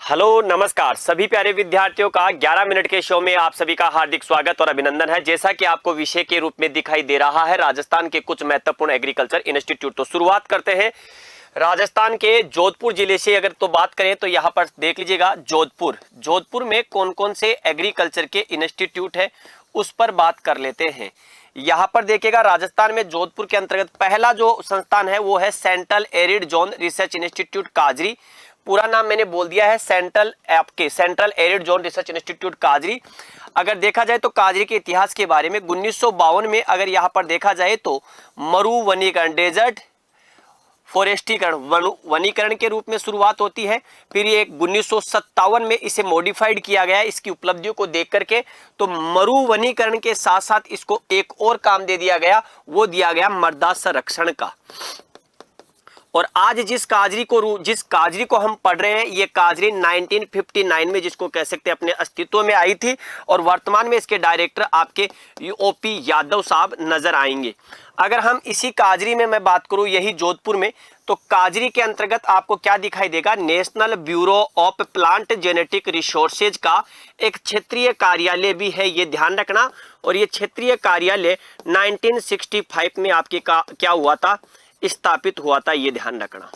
Hello नमस्कार सभी प्यारे विद्यार्थियों का 11 मिनट के शो में आप सभी का हार्दिक स्वागत और अभिनंदन है। जैसा कि आपको विषय के रूप में दिखाई दे रहा है राजस्थान के कुछ महत्वपूर्ण एग्रीकल्चर इंस्टीट्यूट। तो शुरुआत करते हैं राजस्थान के जोधपुर जिले से। अगर तो बात करें तो यहाँ पर देख लीजिएगा जोधपुर में कौन कौन से एग्रीकल्चर के इंस्टीट्यूट है उस पर बात कर लेते हैं। यहाँ पर देखिएगा राजस्थान में जोधपुर के अंतर्गत पहला जो संस्थान है वो है central arid zone research institute काजरी। पूरा नाम मैंने बोल दिया है central arid zone research institute काजरी। अगर देखा जाए तो काजरी के इतिहास के बारे में 1952 में अगर यहाँ पर देखा जाए तो मरु वनीकरण डेजर्ट फॉरेस्टीकरण वनीकरण के रूप में शुरुआत होती है। फिर ये 1957 में इसे मॉडिफाइड किया गया है इसकी उपलब्धियों को देख करके। तो मरु वनीकरण के साथ साथ इसको एक और काम दे दिया गया, वो दिया गया मृदा संरक्षण का। और आज जिस काजरी को हम पढ़ रहे हैं ये काजरी 1959 में जिसको कह सकते हैं अपने अस्तित्व में आई थी और वर्तमान में इसके डायरेक्टर आपके ओपी यादव साहब नजर आएंगे। अगर हम इसी काजरी में मैं बात करूं यही जोधपुर में, तो काजरी के अंतर्गत आपको क्या दिखाई देगा, national bureau of plant genetic resources का एक क्षेत्रीय कार्यालय भी है, ये ध्यान रखना। और ये क्षेत्रीय कार्यालय 1965 में आपके क्या हुआ था, स्थापित हुआ था, ये ध्यान रखना।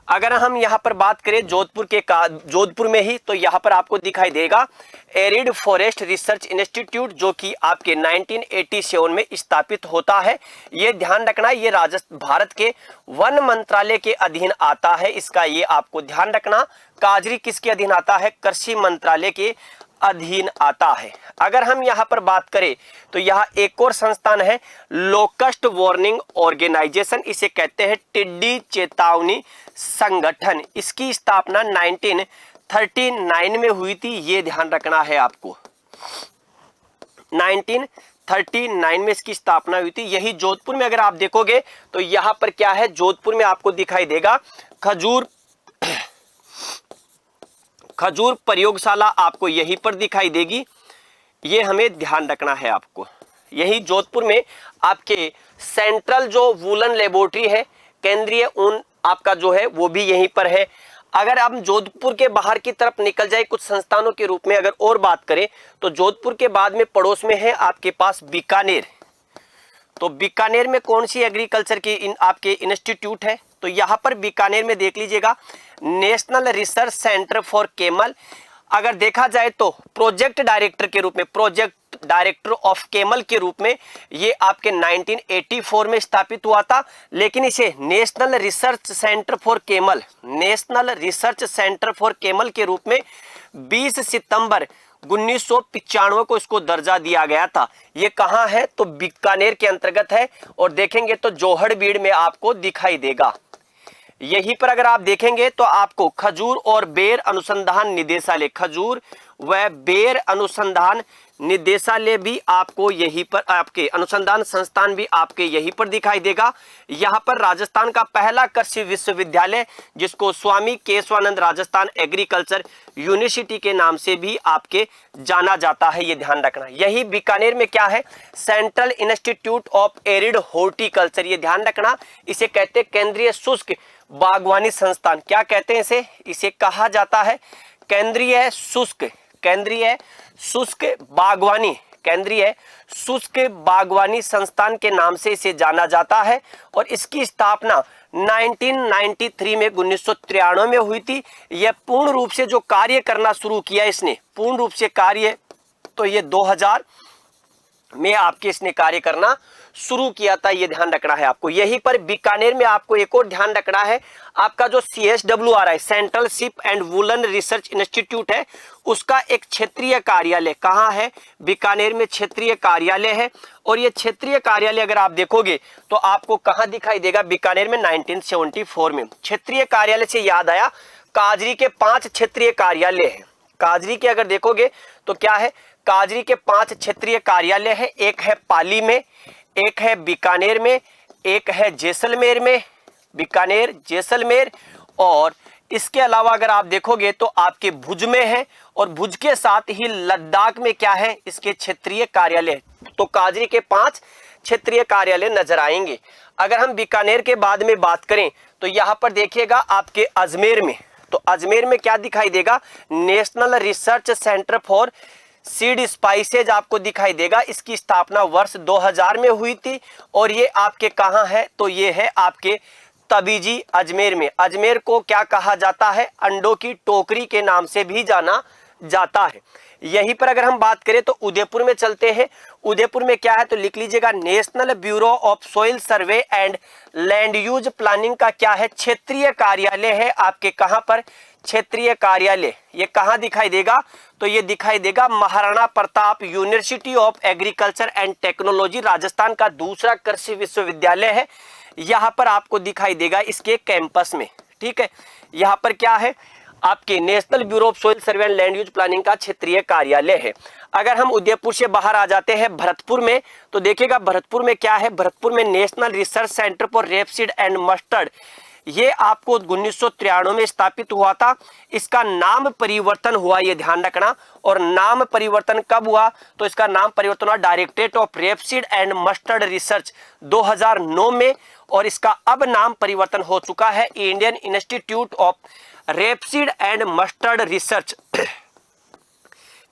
अगर हम यहाँ पर बात करें जोधपुर में ही, तो यहाँ पर आपको दिखाई देगा एरिड फॉरेस्ट रिसर्च इंस्टीट्यूट जो कि आपके 1987 में स्थापित होता है। ये ध्यान रखना, ये भारत के वन मंत्रालय के अधीन आता है, इसका ये आपको ध्यान रखना। काजरी किसके अधीन आता है, कृषि मंत्रालय के अधीन आता है। अगर हम यहाँ पर बात करें तो यहाँ एक और संस्थान है लोकस्ट वार्निंग ऑर्गेनाइजेशन, इसे कहते हैं टिड्डी चेतावनी संगठन। इसकी स्थापना 1939 में हुई थी, ये ध्यान रखना है आपको। 1939 में इसकी स्थापना हुई थी। यही जोधपुर में अगर आप देखोगे तो यहाँ पर क्या है, जोधपुर में आपको दिखाई देगा खजूर प्रयोगशाला आपको यहीं पर दिखाई देगी, ये हमें ध्यान रखना है आपको। यही जोधपुर में आपके सेंट्रल जो वूलन लेबोरेटरी है, केंद्रीय ऊन आपका जो है वो भी यहीं पर है। अगर हम जोधपुर के बाहर की तरफ निकल जाए कुछ संस्थानों के रूप में अगर और बात करें तो जोधपुर के बाद में पड़ोस में है आपके पास बीकानेर। तो बीकानेर में कौन सी एग्रीकल्चर की आपके इंस्टीट्यूट है, तो यहाँ पर बीकानेर में देख लीजिएगा national research centre for camel. अगर देखा जाए तो प्रोजेक्ट डायरेक्टर ऑफ केमल के रूप में ये आपके 1984 में स्थापित हुआ था, लेकिन इसे national research centre for camel के रूप में 20 सितंबर 1995 को इसको दर्जा दिया गया था। ये कहाँ है, तो बीकानेर के अंतर्गत है। और देखेंगे तो जोहड़बीड़ में आपको दिखाई देगा। यहीं पर अगर आप देखेंगे तो आपको खजूर और बेर अनुसंधान निदेशालय भी आपको यहीं पर, आपके अनुसंधान संस्थान भी आपके यहीं पर दिखाई देगा। यहाँ पर राजस्थान का पहला कृषि विश्वविद्यालय जिसको स्वामी केशवानंद राजस्थान एग्रीकल्चर यूनिवर्सिटी के नाम से भी आपके जाना जाता है, ये ध्यान रखना। यही बीकानेर में क्या है, central institute of arid horticulture, ये ध्यान रखना। इसे कहते हैं केंद्रीय शुष्क बागवानी संस्थान। क्या कहते हैं इसे कहा जाता है केंद्रीय शुष्क बागवानी संस्थान के नाम से इसे जाना जाता है। और इसकी स्थापना 1993 में 1993 में हुई थी। यह पूर्ण रूप से जो कार्य करना शुरू किया इसने, पूर्ण रूप से कार्य, तो ये 2000 में आपके इसने कार्य करना शुरू किया था, ये ध्यान रखना है आपको। यहीं पर बीकानेर में आपको एक और ध्यान रखना है, आपका जो CSWR है central ship and woollen research institute है, उसका एक क्षेत्रीय कार्यालय कहाँ है, बीकानेर में क्षेत्रीय कार्यालय है। और ये क्षेत्रीय कार्यालय अगर आप देखोगे तो आपको कहाँ दिखाई देगा, बीकानेर में 1974 में। क्षेत्रीय कार्यालय से याद आया, काजरी के 5 क्षेत्रीय कार्यालय है। काजरी के अगर देखोगे तो क्या है, काजरी के 5 क्षेत्रीय कार्यालय है। एक है पाली में, एक है बीकानेर में, एक है जैसलमेर में, बीकानेर जैसलमेर, और इसके अलावा अगर आप देखोगे तो आपके भुज में है। और भुज के साथ ही लद्दाख में क्या है, इसके क्षेत्रीय कार्यालय। तो काजरी के 5 क्षेत्रीय कार्यालय नजर आएंगे। अगर हम बीकानेर के बाद में बात करें तो यहाँ पर देखिएगा आपके अजमेर में, तो अजमेर में क्या दिखाई देगा, national research centre for seed spices आपको दिखाई देगा। इसकी स्थापना वर्ष 2000 में हुई थी और ये आपके कहाँ है, तो ये है आपके तबीजी अजमेर में। अजमेर को क्या कहा जाता है, अंडों की टोकरी के नाम से भी जाना जाता है। यहीं पर अगर हम बात करें तो उदयपुर में चलते हैं। उदयपुर में क्या है, तो लिख लीजिएगा, national bureau of soil survey and land use planning का क्या है, क्षेत्रीय कार्यालय है आपके कहां पर, क्षेत्रीय कार्यालय। ये कहां दिखाई देगा, तो ये दिखाई देगा Maharana Pratap university of agriculture and technology, Rajasthan का दूसरा कृषि विश्वविद्यालय है। यहां पर आपको दिखाई देगा इसके कैंपस में, ठीक है। यहां पर क्या है, आपके national bureau of soil survey and land use planning का क्षेत्रीय कार्यालय है। अगर हम उदयपुर से बाहर आ जाते हैं भरतपुर में, तो देखिएगा भरतपुर में क्या है, भरतपुर में national research centre for rapeseed and mustard, ये आपको 1993 में स्थापित हुआ था। इसका नाम परिवर्तन हुआ, ये ध्यान रखना। और नाम परिवर्तन कब हुआ, तो इसका नाम परिवर्तन हुआ directorate of rapeseed and mustard research 2009 में, और इसका अब नाम परिवर्तन हो चुका है Indian institute of rapeseed and mustard research.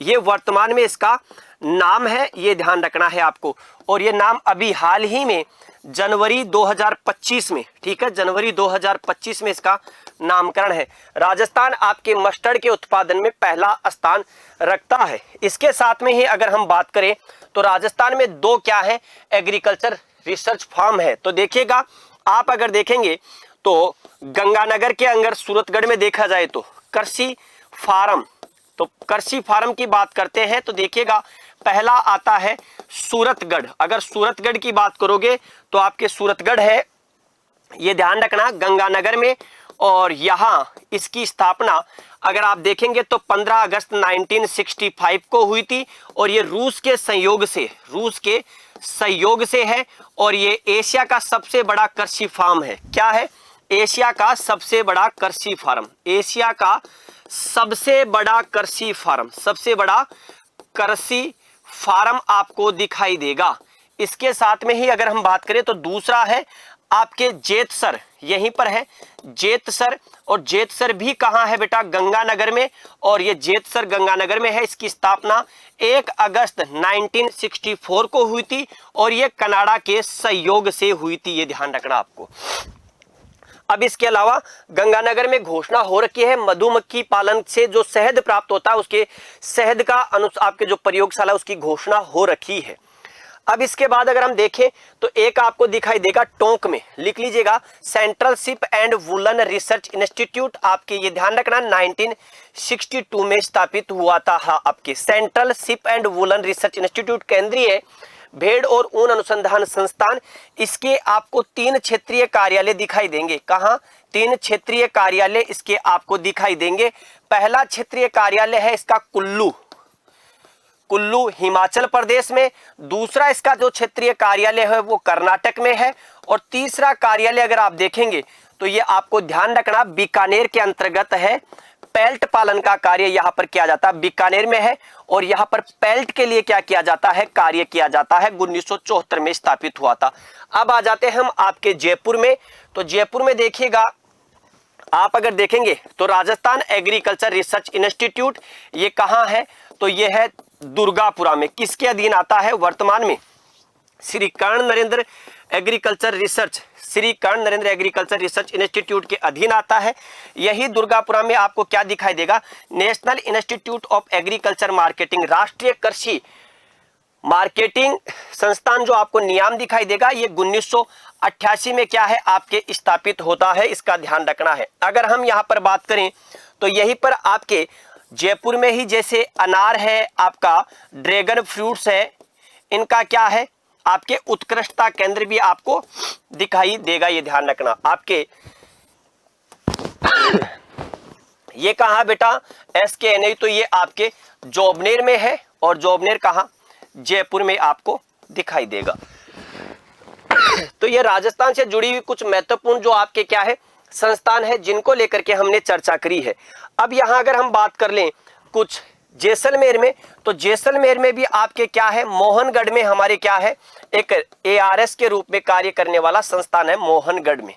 ये वर्तमान में इसका नाम है, ये ध्यान रखना है आपको। और ये नाम अभी हाल ही में जनवरी 2025 में, ठीक है, जनवरी 2025 में इसका नामकरण है। राजस्थान आपके मस्टर्ड के उत्पादन में पहला स्थान रखता है। इसके साथ में ही अगर हम बात करें तो राजस्थान में दो क्या है, एग्रीकल्चर रिसर्च फार्म है। तो देखिएगा, आप अगर देखेंगे तो गंगानगर के अंदर सूरतगढ़ में देखा जाए तो कृषि फार्म, तो कृषि फार्म की बात करते हैं तो देखिएगा पहला आता है सूरतगढ़। अगर सूरतगढ़ की बात करोगे तो आपके सूरतगढ़ है, ये ध्यान रखना, गंगानगर में। और यहाँ इसकी स्थापना अगर आप देखेंगे तो 15 अगस्त 1965 को हुई थी। और ये रूस के सहयोग से है। और ये एशिया का सबसे बड़ा कृषि फार्म है। क्या है, एशिया का सबसे बड़ा कृषि फार्म, एशिया का सबसे बड़ा कृषि फार्म, सबसे बड़ा कृषि फार्म आपको दिखाई देगा। इसके साथ में ही अगर हम बात करें तो दूसरा है आपके जेतसर, यहीं पर है जेतसर। और जेतसर भी कहां है बेटा, गंगानगर में। और ये जेतसर गंगानगर में है। इसकी स्थापना 1 अगस्त 1964 को हुई थी और ये कनाडा के सहयोग से हुई थी, ये ध्यान रखना आपको। अब इसके अलावा गंगानगर में घोषणा हो रखी है मधुमक्खी पालन से जो शहद प्राप्त होता है, उसके शहद का आपके जो प्रयोगशाला उसकी घोषणा हो रखी है। अब इसके बाद अगर हम देखें तो एक आपको दिखाई देगा टोंक में, लिख लीजिएगा, central ship and woollen research institute, आपके ये ध्यान रखना 1962 में स्थापित हुआ था। हाँ, आपके central ship and woollen research institute, केंद्रीय भेड़ और ऊन अनुसंधान संस्थान। इसके आपको 3 क्षेत्रीय कार्यालय दिखाई देंगे। कहां, 3 क्षेत्रीय कार्यालय इसके आपको दिखाई देंगे। पहला क्षेत्रीय कार्यालय है इसका कुल्लू हिमाचल प्रदेश में। दूसरा इसका जो क्षेत्रीय कार्यालय है वो कर्नाटक में है। और तीसरा कार्यालय अगर आप देखेंगे तो ये आपको ध्यान रखना बीकानेर के अंतर्गत है। पेल्ट पालन का कार्य यहाँ पर किया जाता है, बीकानेर में है। और यहाँ पर पेल्ट के लिए क्या किया जाता है, कार्य किया जाता है, 1974 में स्थापित हुआ था। अब आ जाते हैं हम आपके जयपुर में। तो जयपुर में देखिएगा, आप अगर देखेंगे तो राजस्थान एग्रीकल्चर रिसर्च इंस्टीट्यूट, ये कहाँ है, तो ये है दुर्गापुरा में। किसके अधीन आता है वर्तमान में, श्री कर्ण नरेंद्र एग्रीकल्चर रिसर्च इंस्टीट्यूट के अधीन आता है। यही दुर्गापुरा में आपको क्या दिखाई देगा, national institute of agriculture marketing, राष्ट्रीय कृषि मार्केटिंग संस्थान जो आपको नियाम दिखाई देगा। ये 1988 में क्या है आपके स्थापित होता है, इसका ध्यान रखना है। अगर हम यहाँ पर बात करें तो यहीं पर आपके जयपुर में ही जैसे अनार है, आपका ड्रैगन फ्रूट्स है, इनका क्या है आपके उत्कृष्टता केंद्र भी आपको दिखाई देगा, ये ध्यान रखना। आपके ये कहा बेटा SKNI, तो ये आपके जोबनेर में है। और जोबनेर कहा, जयपुर में आपको दिखाई देगा। तो ये राजस्थान से जुड़ी हुई कुछ महत्वपूर्ण जो आपके क्या है संस्थान है, जिनको लेकर के हमने चर्चा करी है। अब यहां अगर हम बात कर लें कुछ जैसलमेर में, तो जैसलमेर में भी आपके क्या है, मोहनगढ़ में हमारे क्या है, एक ARS के रूप में कार्य करने वाला संस्थान है मोहनगढ़ में।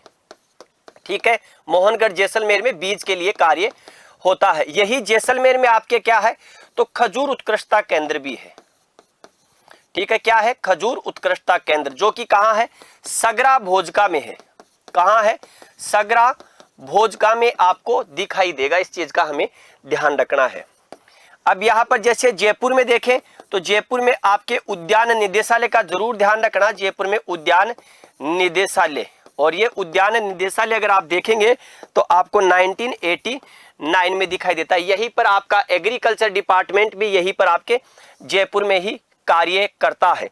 ठीक है। मोहनगढ़ जैसलमेर में बीज के लिए कार्य होता है। यही जैसलमेर में आपके क्या है, तो खजूर उत्कृष्टता केंद्र भी है। ठीक है, क्या है, खजूर उत्कृष्टता केंद्र, जो कि कहां है, सगरा भोजका में है। कहां है, सगरा भोजका में आपको दिखाई देगा। इस चीज का हमें ध्यान रखना है। अब यहां पर जैसे जयपुर में देखें तो जयपुर में आपके उद्यान निदेशालय का जरूर ध्यान रखना। जयपुर में उद्यान निदेशालय, और ये उद्यान निदेशालय अगर आप देखेंगे तो आपको 1989 में दिखाई देता है। यहीं पर आपका एग्रीकल्चर डिपार्टमेंट भी यहीं पर आपके जयपुर में ही कार्य करता है।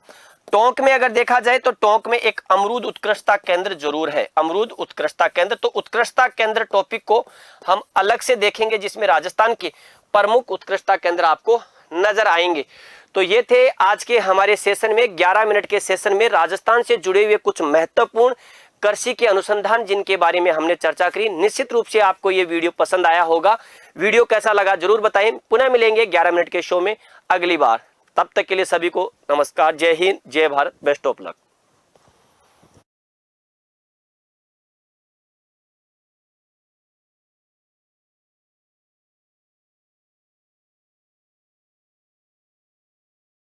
टोंक में अगर देखा जाए तो टोंक में एक अमरूद उत्कृष्टता केंद्र जरूर है। अमरूद उत्कृष्टता केंद्र, तो उत्कृष्टता केंद्र टॉपिक को हम अलग से देखेंगे, जिसमें राजस्थान के प्रमुख उत्कृष्टता केंद्र आपको नजर आएंगे। तो ये थे आज के हमारे सेशन में, 11 मिनट के सेशन में राजस्थान से जुड़े हुए कुछ महत्वपूर्ण कृषि के अनुसंधान जिनके बारे में हमने चर्चा करी। निश्चित रूप से आपको ये वीडियो पसंद आया होगा। वीडियो कैसा लगा जरूर बताएं। पुनः मिलेंगे 11 मिनट के शो में अगली बार। तब तक के लिए सभी को नमस्कार, जय हिंद, जय भारत, बेस्ट ऑफ लक।